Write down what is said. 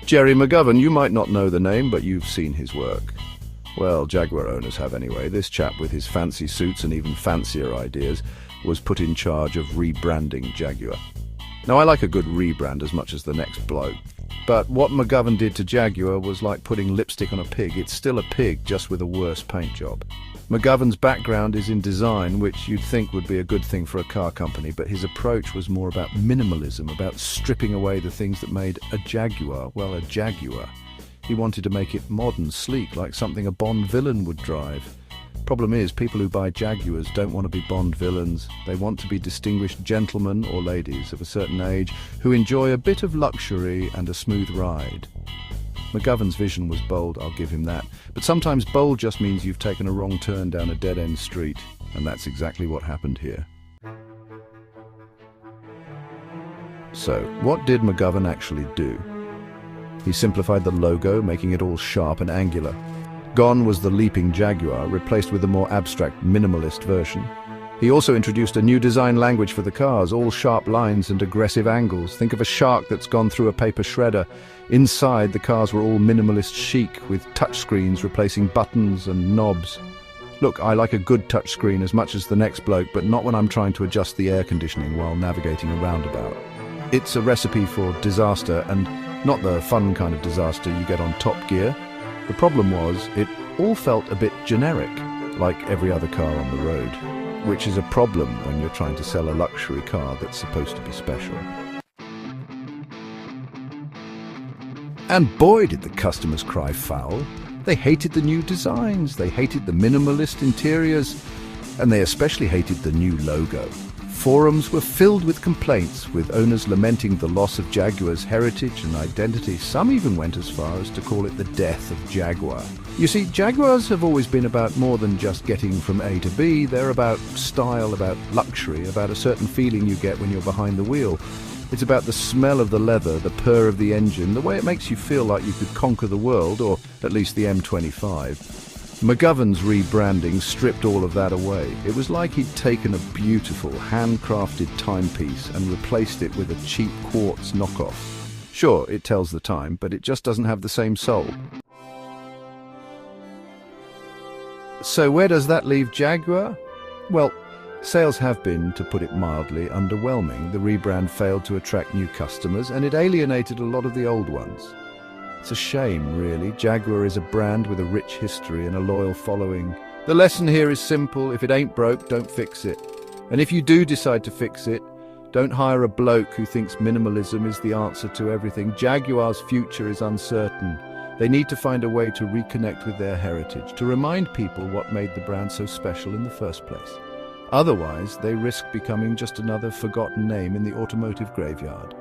Jerry McGovern, you might not know the name, but you've seen his work. Well, Jaguar owners have anyway. This chap with his fancy suits and even fancier ideas was put in charge of rebranding Jaguar. Now, I like a good rebrand as much as the next bloke. But what McGovern did to Jaguar was like putting lipstick on a pig. It's still a pig, just with a worse paint job. McGovern's background is in design, which you'd think would be a good thing for a car company, but his approach was more about minimalism, about stripping away the things that made a Jaguar, well, a Jaguar. He wanted to make it modern, sleek, like something a Bond villain would drive. Problem is, people who buy Jaguars don't want to be Bond villains. They want to be distinguished gentlemen or ladies of a certain age who enjoy a bit of luxury and a smooth ride. McGovern's vision was bold, I'll give him that. But sometimes bold just means you've taken a wrong turn down a dead-end street. And that's exactly what happened here. So, what did McGovern actually do? He simplified the logo, making it all sharp and angular. Gone was the leaping Jaguar, replaced with a more abstract, minimalist version. He also introduced a new design language for the cars, all sharp lines and aggressive angles. Think of a shark that's gone through a paper shredder. Inside, the cars were all minimalist chic, with touchscreens replacing buttons and knobs. Look, I like a good touchscreen as much as the next bloke, but not when I'm trying to adjust the air conditioning while navigating a roundabout. It's a recipe for disaster, and not the fun kind of disaster you get on Top Gear. The problem was, it all felt a bit generic, like every other car on the road, which is a problem when you're trying to sell a luxury car that's supposed to be special. And boy, did the customers cry foul. They hated the new designs, they hated the minimalist interiors, and they especially hated the new logo. Forums were filled with complaints, with owners lamenting the loss of Jaguar's heritage and identity. Some even went as far as to call it the death of Jaguar. You see, Jaguars have always been about more than just getting from A to B. They're about style, about luxury, about a certain feeling you get when you're behind the wheel. It's about the smell of the leather, the purr of the engine, the way it makes you feel like you could conquer the world, or at least the M25. McGovern's rebranding stripped all of that away. It was like he'd taken a beautiful, handcrafted timepiece and replaced it with a cheap quartz knockoff. Sure, it tells the time, but it just doesn't have the same soul. So where does that leave Jaguar? Well, sales have been, to put it mildly, underwhelming. The rebrand failed to attract new customers, and it alienated a lot of the old ones. It's a shame, really. Jaguar is a brand with a rich history and a loyal following. The lesson here is simple. If it ain't broke, don't fix it. And if you do decide to fix it, don't hire a bloke who thinks minimalism is the answer to everything. Jaguar's future is uncertain. They need to find a way to reconnect with their heritage, to remind people what made the brand so special in the first place. Otherwise, they risk becoming just another forgotten name in the automotive graveyard.